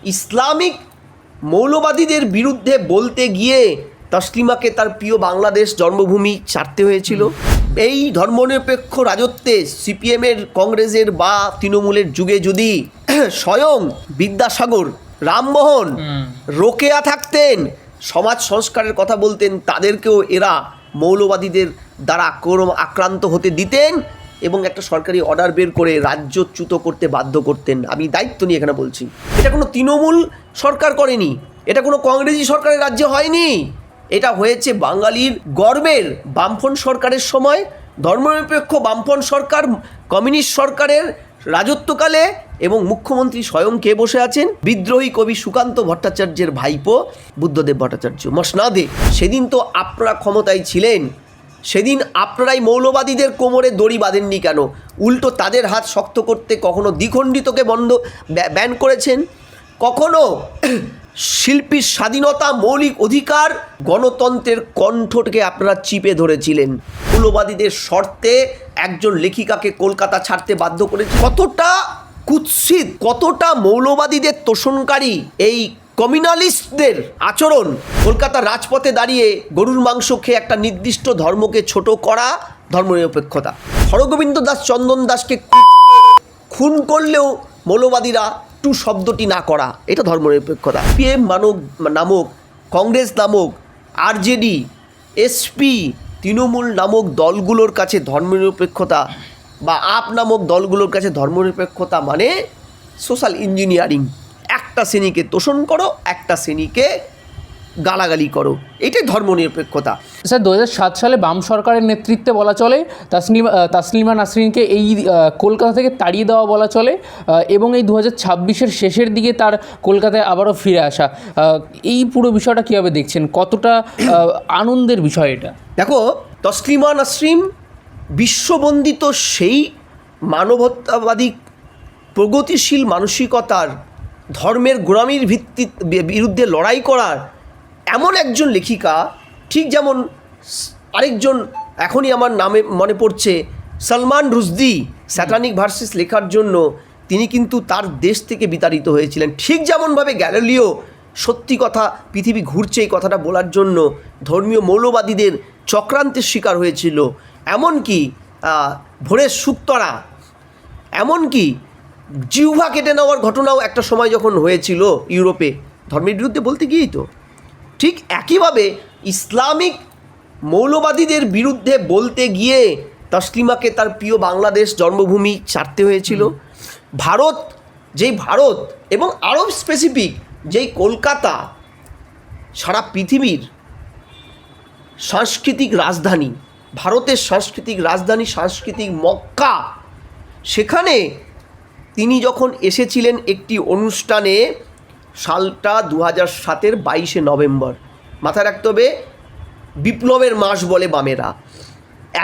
Islamic মৌলবাদীদের বিরুদ্ধে বলতে গিয়ে তসলিমাকে তার প্রিয় বাংলাদেশ জন্মভূমি ছাড়তে হয়েছিল। এই ধর্মনিরপেক্ষ রাজত্বে সিপিএমের, কংগ্রেসের বা তৃণমূলের যুগে যদি স্বয়ং বিদ্যাসাগর, রামমোহন, রোকেয়া থাকতেন, সমাজ সংস্কারের কথা বলতেন, তাদেরকেও এরা মৌলবাদীদের দ্বারা আক্রান্ত হতে দিতেন এবং একটা সরকারি অর্ডার বের করে রাজ্যচ্যুত করতে বাধ্য করতেন। আমি দায়িত্ব নিয়ে এখানে বলছি, এটা কোনো তৃণমূল সরকার করেনি, এটা কোনো কংগ্রেসি সরকারের রাজ্যে হয়নি, এটা হয়েছে বাঙালির গর্বের বামফ্রন্ট সরকারের সময়। ধর্মনিরপেক্ষ বামফ্রন্ট সরকার কমিউনিস্ট সরকারের রাজত্বকালে, এবং মুখ্যমন্ত্রী স্বয়ং কে বসে আছেন? বিদ্রোহী কবি সুকান্ত ভট্টাচার্যের ভাইপো বুদ্ধদেব ভট্টাচার্য মসনাদে। সেদিন তো আপনারা ক্ষমতায় ছিলেন, সেদিন আপনারাই মৌলবাদীদের কোমরে দড়ি বাঁধেননি কেন? উল্টো তাদের হাত শক্ত করতে কখনো দ্বিখণ্ডিতকে ব্যান করেছেন, কখনো শিল্পীর স্বাধীনতা, মৌলিক অধিকার, গণতন্ত্রের কণ্ঠকে আপনারা চিপে ধরেছিলেন। মৌলবাদীদের শর্তে একজন লেখিকাকে কলকাতা ছাড়তে বাধ্য করেছে। কতটা কুৎসিত, কতটা মৌলবাদীদের তোষণকারী এই কমিউনালিস্টদের আচরণ! কলকাতার রাজপথে দাঁড়িয়ে গরুর মাংস খেয়ে একটা নির্দিষ্ট ধর্মকে ছোট করা ধর্মনিরপেক্ষতা। হরগোবিন্দ দাস, চন্দন দাসকে খুন করলেও মৌলবাদীরা টু শব্দটি না করা, এটা ধর্মনিরপেক্ষতা। সিপিএম নামক, কংগ্রেস নামক, আরজেডি, এসপি, তৃণমূল নামক দলগুলোর কাছে ধর্মনিরপেক্ষতা বা আপ নামক দলগুলোর কাছে ধর্মনিরপেক্ষতা মানে সোশ্যাল ইঞ্জিনিয়ারিং। একটা শ্রেণীকে তোষণ করো, একটা শ্রেণীকে গালাগালি করো, এটাই ধর্মনিরপেক্ষতা। স্যার, 2007 সালে বাম সরকারের নেতৃত্বে বলা চলে তাসলিমা নাসরিনকে এই কলকাতা থেকে তাড়িয়ে দেওয়া বলা চলে, এবং এই 2026-এর শেষের দিকে তার কলকাতায় আবারও ফিরে আসা। এই পুরো বিষয়টা কীভাবে দেখছেন? কতটা আনন্দের বিষয় এটা? দেখো, তসলিমা নাসরিন বিশ্ববন্দিত সেই মানবতাবাদী প্রগতিশীল মানসিকতার, ধর্মের গোলামির বিরুদ্ধে লড়াই করার এমন একজন লেখিকা। ঠিক যেমন আরেকজন এখনই আমার নামে মনে পড়ছে, সালমান রুশদি, স্যাটানিক ভার্সেস লেখার জন্য তিনি কিন্তু তার দেশ থেকে বিতাড়িত হয়েছিলেন। ঠিক যেমনভাবে গ্যালিলিও সত্যি কথা, পৃথিবী ঘুরছে এই কথাটা বলার জন্য ধর্মীয় মৌলবাদীদের চক্রান্তের শিকার হয়েছিল। এমনকি ভোরের সুক্তরা, এমনকি জিহ্বা কেটে নেওয়ার ঘটনাও একটা সময় যখন হয়েছিল ইউরোপে, ধর্মের বিরুদ্ধে বলতে গিয়েই তো। ঠিক একইভাবে ইসলামিক মৌলবাদীদের বিরুদ্ধে বলতে গিয়ে তসলিমাকে তার প্রিয় বাংলাদেশ জন্মভূমি ছাড়তে হয়েছিল। ভারত এবং আরও স্পেসিফিক যেই কলকাতা সারা পৃথিবীর সাংস্কৃতিক রাজধানী, ভারতের সাংস্কৃতিক রাজধানী, সাংস্কৃতিক মক্কা, সেখানে তিনি যখন এসেছিলেন একটি অনুষ্ঠানে, সালটা 2007-এর 22শে নভেম্বর, মাথায় রাখতে হবে বিপ্লবের মাস বলে বামেরা।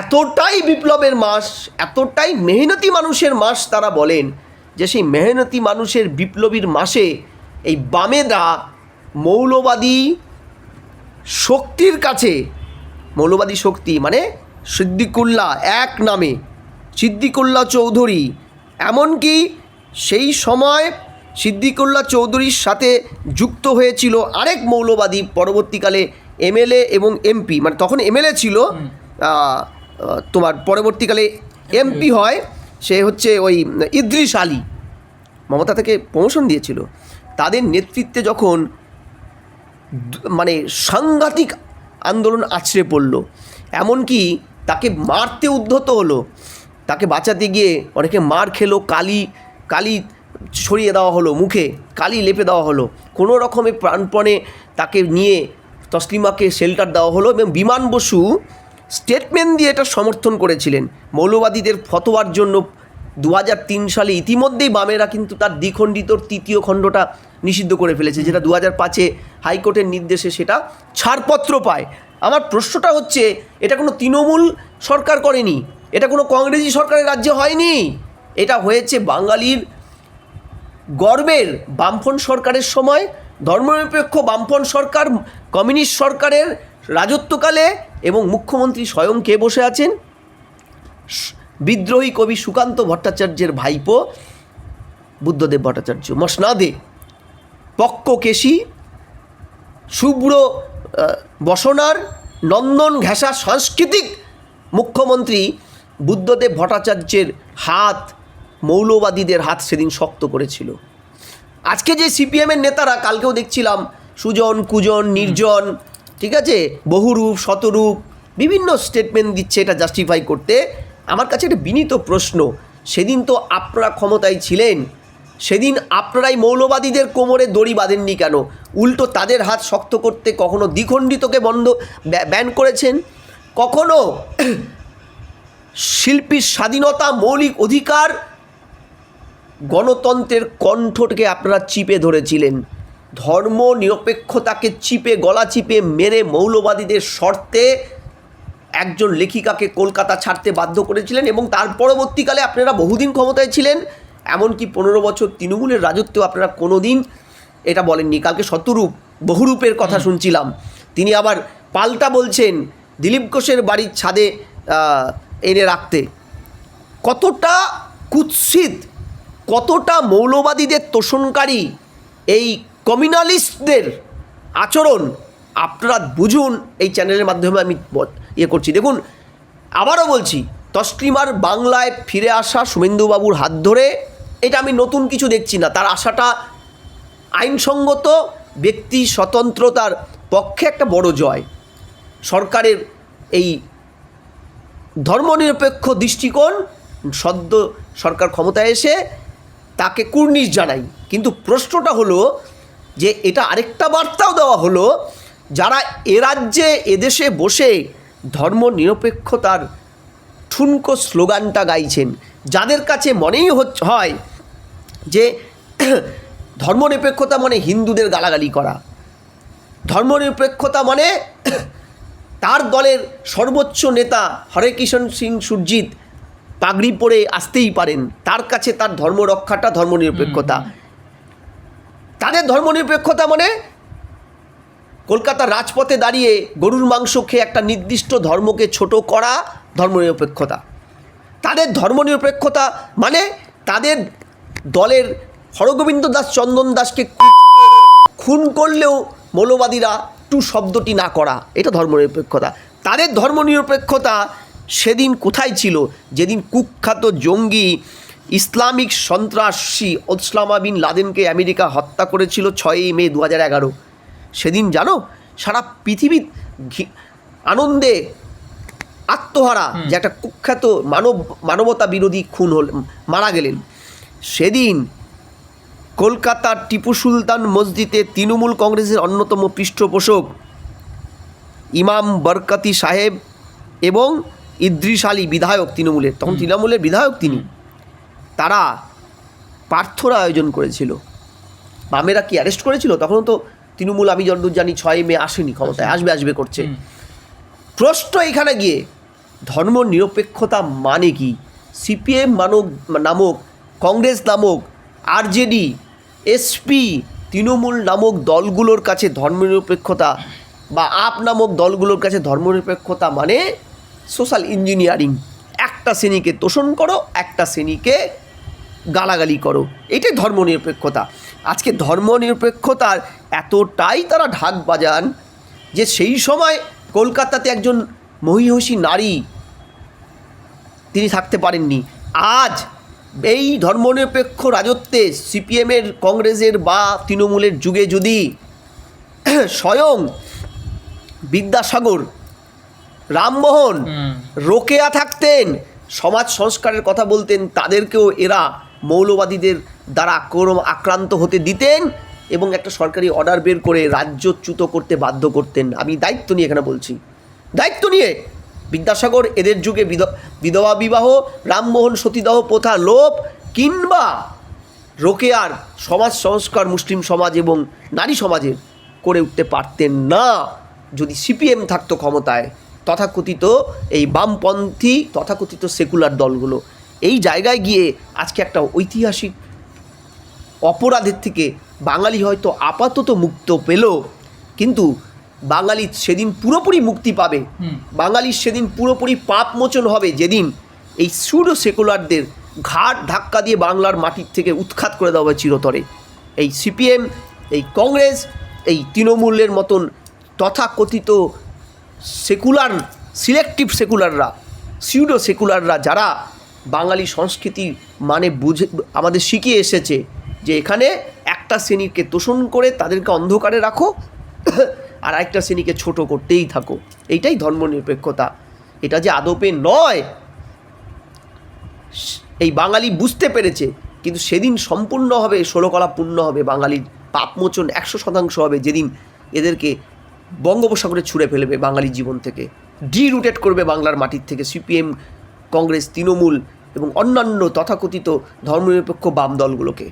এতটাই বিপ্লবের মাস, এতটাই মেহনতি মানুষের মাস তারা বলেন, যে সেই মেহনতি মানুষের বিপ্লবীর মাসে এই বামেরা মৌলবাদী শক্তির কাছে, মৌলবাদী শক্তি মানে সিদ্দিকুল্লাহ, এক নামে সিদ্দিকুল্লাহ চৌধুরী, এমনকি সেই সময় সিদ্দিকুল্লাহ চৌধুরীর সাথে যুক্ত হয়েছিল আরেক মৌলবাদী, পরবর্তীকালে এমএলএ এবং এমপি, মানে তখন এমএলএ ছিল, তোমার পরবর্তীকালে এমপি হয়, সে হচ্ছে ওই ইদ্রিস আলী, মমতা থেকে প্রমোশন দিয়েছিল। তাদের নেতৃত্বে যখন মানে সাংঘাতিক আন্দোলন আছড়ে পড়ল, এমনকি তাকে মারতে উদ্ধত হলো, তাকে বাঁচাতে গিয়ে অনেকে মার খেলো, কালি ছড়িয়ে দেওয়া হলো, মুখে কালি লেপে দেওয়া হলো, কোনো রকমে প্রাণপণে তাকে নিয়ে তসলিমাকে শেল্টার দেওয়া হলো। এবং বিমান বসু স্টেটমেন্ট দিয়ে এটা সমর্থন করেছিলেন মৌলবাদীদের ফতোয়ার জন্য। 2003 সালে ইতিমধ্যেই বামেরা কিন্তু তার দ্বিখণ্ডিত তৃতীয় খণ্ডটা নিষিদ্ধ করে ফেলেছে, যেটা 2005-এ হাইকোর্টের নির্দেশে সেটা ছাড়পত্র পায়। আমার প্রশ্নটা হচ্ছে, এটা কোনো তৃণমূল সরকার করেনি, এটা কোনো কংগ্রেসি সরকারের রাজ্যে হয়নি, এটা হয়েছে বাঙালির গর্বের বামফ্রন্ট সরকারের সময়। ধর্মনিরপেক্ষ বামফ্রন্ট সরকার কমিউনিস্ট সরকারের রাজত্বকালে, এবং মুখ্যমন্ত্রী স্বয়ং কে বসে আছেন? বিদ্রোহী কবি সুকান্ত ভট্টাচার্যের ভাইপো বুদ্ধদেব ভট্টাচার্য মসনাদে। পক্ককেশী, শুভ্র বসনার, নন্দন ঘেঁষা সাংস্কৃতিক মুখ্যমন্ত্রী বুদ্ধদেব ভট্টাচার্যের হাত, মৌলবাদীদের হাত সেদিন শক্ত করেছিল। আজকে যে সিপিএমের নেতারা, কালকেও দেখছিলাম সুজন, কুজন, নির্জন, ঠিক আছে, বহুরূপ, শতরূপ, বিভিন্ন স্টেটমেন্ট দিচ্ছে এটা জাস্টিফাই করতে। আমার কাছে একটা বিনীত প্রশ্ন, সেদিন তো আপনারা ক্ষমতায় ছিলেন, সেদিন আপনারাই মৌলবাদীদের কোমরে দড়ি বাঁধেননি কেন? উল্টো তাদের হাত শক্ত করতে কখনো দ্বিখণ্ডিতকে ব্যান করেছেন, কখনো শিল্পীর স্বাধীনতা, মৌলিক অধিকার, গণতন্ত্রের কণ্ঠকে আপনারা চিপে ধরেছিলেন। ধর্ম নিরপেক্ষতাকে গলা চিপে মেরে মৌলবাদীদের শর্তে একজন লেখিকাকে কলকাতা ছাড়তে বাধ্য করেছিলেন, এবং তার পরবর্তীকালে আপনারা বহুদিন ক্ষমতায় ছিলেন, এমনকি 15 বছর তৃণমূলের রাজত্বেও আপনারা কোনো দিন এটা বলেননি। কালকে শতরূপ, বহুরূপের কথা শুনছিলাম, তিনি আবার পাল্টা বলছেন দিলীপ ঘোষের বাড়ির ছাদে এনে রাখতে। কতটা কুৎসিত, কতটা মৌলবাদীদের তোষণকারী এই কমিউনালিস্টদের আচরণ আপনারা বুঝুন। এই চ্যানেলের মাধ্যমে আমি করছি। দেখুন, আবারও বলছি, তসলিমার বাংলায় ফিরে আসা শুভেন্দুবাবুর হাত ধরে, এটা আমি নতুন কিছু দেখছি না, তার আশাটা আইনসঙ্গত, ব্যক্তি স্বতন্ত্রতার পক্ষে একটা বড় জয়। সরকারের এই ধর্মনিরপেক্ষ দৃষ্টিকোণ, সদ্য সরকার ক্ষমতায় এসে তাকে কুর্নিশ জানাই। কিন্তু প্রশ্নটা হলো যে এটা আরেকটা বার্তাও দেওয়া হলো, যারা এ রাজ্যে এদেশে বসে ধর্মনিরপেক্ষতার ঠুনকো স্লোগানটা গাইছেন, যাদের কাছে মনেই হয় যে ধর্মনিরপেক্ষতা মানে হিন্দুদের গালাগালি করা, ধর্মনিরপেক্ষতা মানে তার দলের সর্বোচ্চ নেতা হরেকৃষ্ণ সিং সুরজিৎ পাগড়ি পরে আসতেই পারেন, তার কাছে তার ধর্ম রক্ষাটা ধর্মনিরপেক্ষতা। তাদের ধর্মনিরপেক্ষতা মানে কলকাতার রাজপথে দাঁড়িয়ে গরুর মাংস খেয়ে একটা নির্দিষ্ট ধর্মকে ছোট করা ধর্মনিরপেক্ষতা। তাদের ধর্মনিরপেক্ষতা মানে তাদের দলের হরগোবিন্দ দাস, চন্দন দাসকে খুন করলেও মৌলবাদীরা টু শব্দটি না করা, এটা ধর্মনিরপেক্ষতা। তাদের ধর্মনিরপেক্ষতা সেদিন কোথায় ছিল? যেদিন কুখ্যাত জঙ্গি ইসলামিক সন্ত্রাসী ওসামা বিন লাদেনকে আমেরিকা হত্যা করেছিল 6ই মে 2011। সেদিন জানো, সারা পৃথিবী আনন্দে আত্মহারা যে একটা কুখ্যাত মানবতা বিরোধী খুন মারা গেলেন। সেদিন কলকাতার টিপু সুলতান মসজিদে তৃণমূল কংগ্রেসের অন্যতম পৃষ্ঠপোষক ইমাম বরকতি সাহেব এবং ইদ্রিস আলী, বিধায়ক তৃণমূলের, তখন তৃণমূলের বিধায়ক তিনি, তারা প্রার্থনা আয়োজন করেছিল। বামেরা কি অ্যারেস্ট করেছিল? তখন তো তৃণমূল, আমি যতদূর জানি 6ই মে আসেনি ক্ষমতায়, আসবে করছে। প্রশ্ন এখানে গিয়ে, ধর্ম নিরপেক্ষতা মানে কি? সিপিএম নামক, কংগ্রেস নামক, আরজেডি, এসপি, তৃণমূল নামক দলগুলোর কাছে ধর্মনিরপেক্ষতা, বা আপ নামক দলগুলোর কাছে ধর্মনিরপেক্ষতা মানে সোশ্যাল ইঞ্জিনিয়ারিং। একটা শ্রেণীকে তোষণ করো, একটা শ্রেণীকে গালাগালি করো, এটাই ধর্মনিরপেক্ষতা। আজকে ধর্মনিরপেক্ষতার এতটাই তারা ঢাক বাজান যে সেই সময় কলকাতাতে একজন মহিষী নারী তিনি থাকতে পারেননি। আজ এই ধর্মনিরপেক্ষ রাজত্বে সিপিএমের, কংগ্রেসের বা তৃণমূলের যুগে যদি স্বয়ং বিদ্যাসাগর, রামমোহন, রোকেয়া থাকতেন, সমাজ সংস্কারের কথা বলতেন, তাদেরকেও এরা মৌলবাদীদের দ্বারা আক্রান্ত হতে দিতেন এবং একটা সরকারি অর্ডার বের করে রাজ্যচ্যুত করতে বাধ্য করতেন। আমি দায়িত্ব নিয়ে এখানে বলছি, দায়িত্ব নিয়ে। বিদ্যাসাগর এদের যুগে বিধবা বিবাহ, রামমোহন সতীদাহ প্রথা লোপ, কিংবা রোকেয়ার সমাজ সংস্কার মুসলিম সমাজ এবং নারী সমাজের করে উঠতে পারতেন না যদি সিপিএম থাকতো ক্ষমতায়। তথাকথিত এই বামপন্থী, তথাকথিত সেকুলার দলগুলো এই জায়গায় গিয়ে আজকে একটা ঐতিহাসিক অপরাধের থেকে বাঙালি হয়তো আপাতত মুক্ত পেল, কিন্তু বাঙালি সেদিন পুরোপুরি মুক্তি পাবে। বাঙালির সেদিন পুরোপুরি পাপ মোচন হবে যেদিন এই সুডো সেকুলারদের ঘাট ধাক্কা দিয়ে বাংলার মাটির থেকে উৎখাত করে দেওয়া হবে চিরতরে। এই সিপিএম এই কংগ্রেস, এই তৃণমূলের মতন তথাকথিত সেকুলার, সিলেক্টিভ সেকুলাররা, সিউডো সেকুলাররা, যারা বাঙালি সংস্কৃতি মানে বুঝে আমাদের শিখিয়ে এসেছে যে এখানে একটা শ্রেণীকে তোষণ করে তাদেরকে অন্ধকারে রাখো আর আরেকটা শ্রেণীকে ছোট করতেই থাকো, এইটাই ধর্মনিরপেক্ষতা। এটা যে আদপে নয় এই বাঙালি বুঝতে পেরেছে, কিন্তু সেদিন সম্পূর্ণ হবে, ষোলকলা পূর্ণ হবে, বাঙালির পাপমোচন 100% হবে যেদিন এদেরকে বঙ্গোপসাগরে ছুঁড়ে ফেলবে বাঙালির জীবন থেকে, ডিরুটেড করবে বাংলার মাটির থেকে সিপিএম, কংগ্রেস, তৃণমূল এবং অন্যান্য তথাকথিত ধর্মনিরপেক্ষ বাম দলগুলোকে।